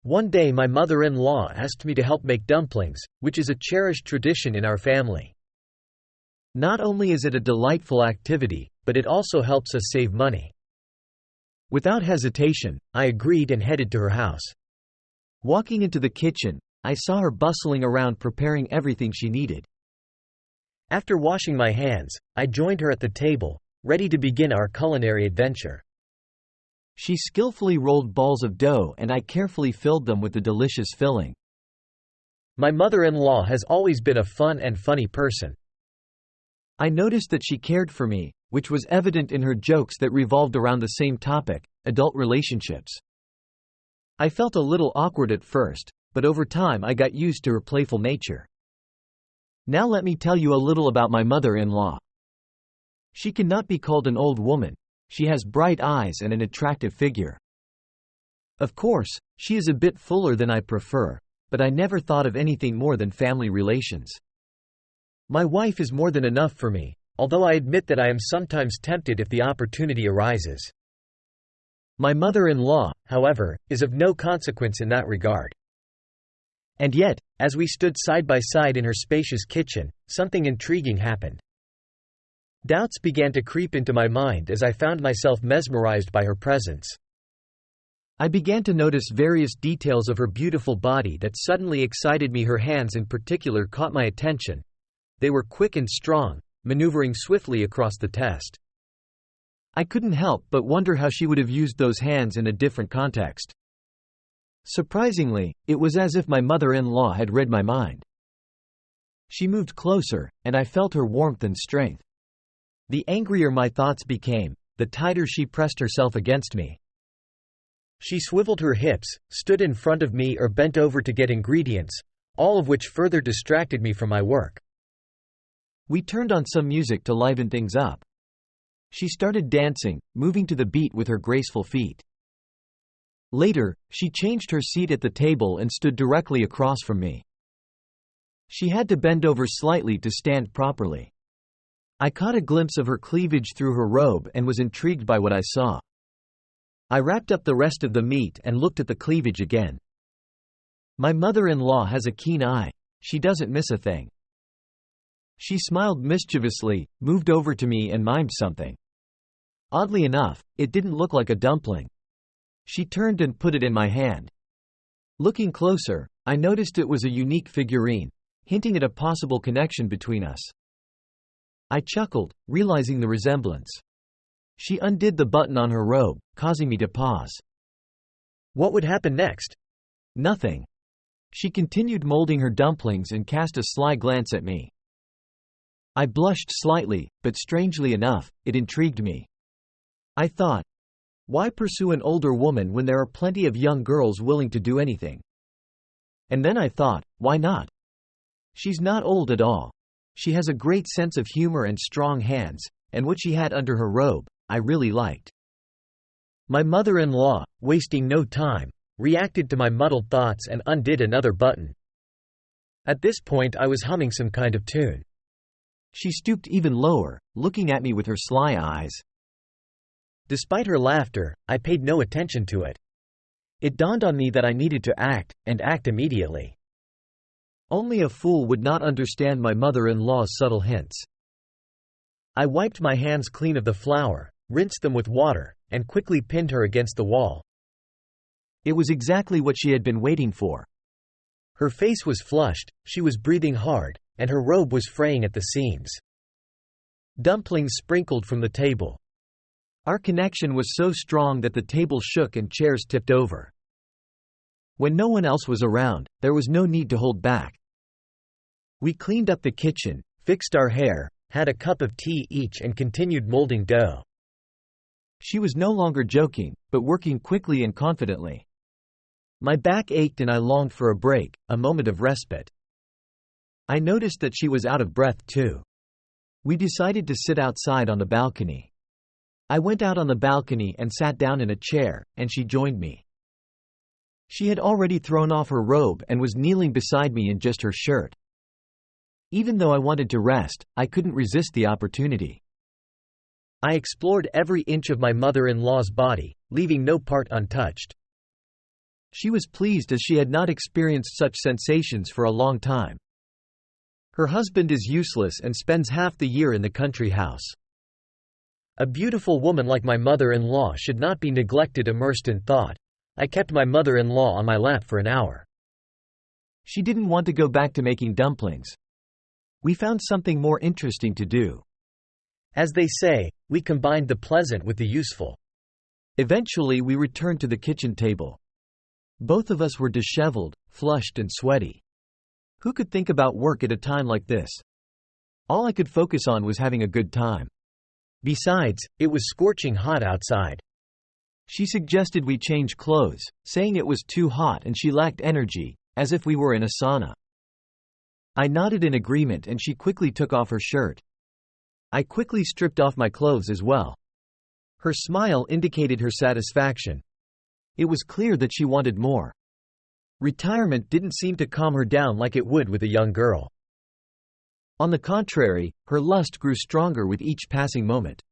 One day my mother-in-law asked me to help make dumplings, which is a cherished tradition in our family. Not only is it a delightful activity, but it also helps us save money. Without hesitation, I agreed and headed to her house. Walking into the kitchen, I saw her bustling around preparing everything she needed. After washing my hands, I joined her at the table, ready to begin our culinary adventure. She skillfully rolled balls of dough and I carefully filled them with the delicious filling. My mother-in-law has always been a fun and funny person. I noticed that she cared for me, which was evident in her jokes that revolved around the same topic, adult relationships. I felt a little awkward at first, but over time I got used to her playful nature. Now let me tell you a little about my mother-in-law. She cannot be called an old woman. She has bright eyes and an attractive figure. Of course, she is a bit fuller than I prefer, but I never thought of anything more than family relations. My wife is more than enough for me, although I admit that I am sometimes tempted if the opportunity arises. My mother-in-law, however, is of no consequence in that regard. And yet, as we stood side by side in her spacious kitchen, something intriguing happened. Doubts began to creep into my mind as I found myself mesmerized by her presence. I began to notice various details of her beautiful body that suddenly excited me. Her hands in particular caught my attention. They were quick and strong, maneuvering swiftly across the test. I couldn't help but wonder how she would have used those hands in a different context. Surprisingly, it was as if my mother-in-law had read my mind. She moved closer, and I felt her warmth and strength. The angrier my thoughts became, the tighter she pressed herself against me. She swiveled her hips, stood in front of me or bent over to get ingredients, all of which further distracted me from my work. We turned on some music to liven things up. She started dancing, moving to the beat with her graceful feet. Later, she changed her seat at the table and stood directly across from me. She had to bend over slightly to stand properly. I caught a glimpse of her cleavage through her robe and was intrigued by what I saw. I wrapped up the rest of the meat and looked at the cleavage again. My mother-in-law has a keen eye. She doesn't miss a thing. She smiled mischievously, moved over to me and mimed something. Oddly enough, it didn't look like a dumpling. She turned and put it in my hand. Looking closer, I noticed it was a unique figurine, hinting at a possible connection between us. I chuckled, realizing the resemblance. She undid the button on her robe, causing me to pause. What would happen next? Nothing. She continued molding her dumplings and cast a sly glance at me. I blushed slightly, but strangely enough, it intrigued me. I thought, why pursue an older woman when there are plenty of young girls willing to do anything? And then I thought, why not? She's not old at all. She has a great sense of humor and strong hands, and what she had under her robe, I really liked. My mother-in-law, wasting no time, reacted to my muddled thoughts and undid another button. At this point I was humming some kind of tune. She stooped even lower, looking at me with her sly eyes. Despite her laughter, I paid no attention to it. It dawned on me that I needed to act, and act immediately. Only a fool would not understand my mother-in-law's subtle hints. I wiped my hands clean of the flour, rinsed them with water, and quickly pinned her against the wall. It was exactly what she had been waiting for. Her face was flushed, she was breathing hard, and her robe was fraying at the seams. Dumplings sprinkled from the table. Our connection was so strong that the table shook and chairs tipped over. When no one else was around, there was no need to hold back. We cleaned up the kitchen, fixed our hair, had a cup of tea each and continued molding dough. She was no longer joking, but working quickly and confidently. My back ached and I longed for a break, a moment of respite. I noticed that she was out of breath too. We decided to sit outside on the balcony. I went out on the balcony and sat down in a chair, and she joined me. She had already thrown off her robe and was kneeling beside me in just her shirt. Even though I wanted to rest, I couldn't resist the opportunity. I explored every inch of my mother-in-law's body, leaving no part untouched. She was pleased as she had not experienced such sensations for a long time. Her husband is useless and spends half the year in the country house. A beautiful woman like my mother-in-law should not be neglected. Immersed in thought, I kept my mother-in-law on my lap for an hour. She didn't want to go back to making dumplings. We found something more interesting to do. As they say, we combined the pleasant with the useful. Eventually we returned to the kitchen table. Both of us were disheveled, flushed and sweaty. Who could think about work at a time like this? All I could focus on was having a good time. Besides, it was scorching hot outside. She suggested we change clothes, saying it was too hot and she lacked energy, as if we were in a sauna. I nodded in agreement and she quickly took off her shirt. I quickly stripped off my clothes as well. Her smile indicated her satisfaction. It was clear that she wanted more. Retirement didn't seem to calm her down like it would with a young girl. On the contrary, her lust grew stronger with each passing moment.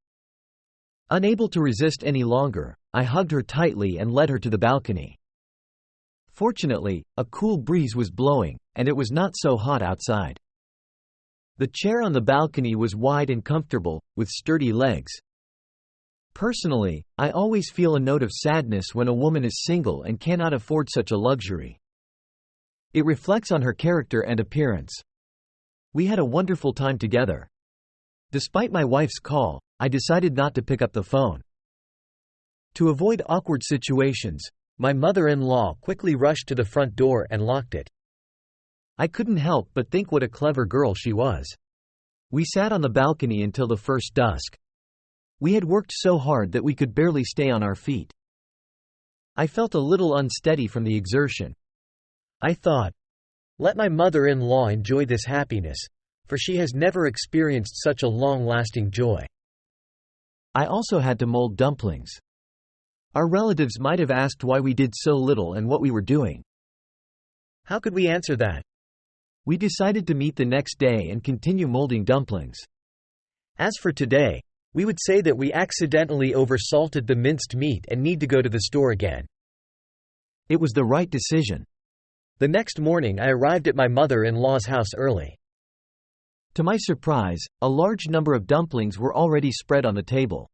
Unable to resist any longer, I hugged her tightly and led her to the balcony. Fortunately, a cool breeze was blowing, and it was not so hot outside. The chair on the balcony was wide and comfortable, with sturdy legs. Personally, I always feel a note of sadness when a woman is single and cannot afford such a luxury. It reflects on her character and appearance. We had a wonderful time together. Despite my wife's call, I decided not to pick up the phone. To avoid awkward situations, my mother-in-law quickly rushed to the front door and locked it. I couldn't help but think what a clever girl she was. We sat on the balcony until the first dusk. We had worked so hard that we could barely stay on our feet. I felt a little unsteady from the exertion. I thought, let my mother-in-law enjoy this happiness, for she has never experienced such a long-lasting joy. I also had to mold dumplings. Our relatives might have asked why we did so little and what we were doing. How could we answer that? We decided to meet the next day and continue molding dumplings. As for today, we would say that we accidentally oversalted the minced meat and need to go to the store again. It was the right decision. The next morning I arrived at my mother-in-law's house early. To my surprise, a large number of dumplings were already spread on the table.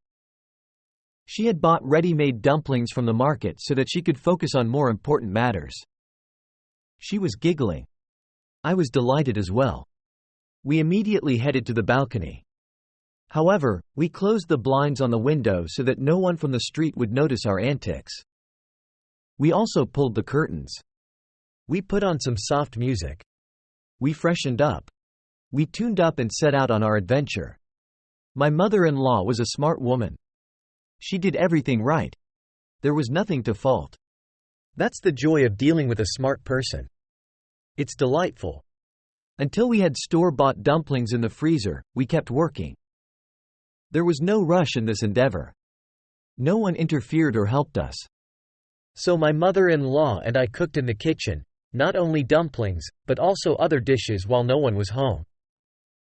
She had bought ready-made dumplings from the market so that she could focus on more important matters. She was giggling. I was delighted as well. We immediately headed to the balcony. However, we closed the blinds on the window so that no one from the street would notice our antics. We also pulled the curtains. We put on some soft music. We freshened up. We tuned up and set out on our adventure. My mother-in-law was a smart woman. She did everything right. There was nothing to fault. That's the joy of dealing with a smart person. It's delightful. Until we had store-bought dumplings in the freezer, we kept working. There was no rush in this endeavor. No one interfered or helped us. So my mother-in-law and I cooked in the kitchen, not only dumplings, but also other dishes while no one was home.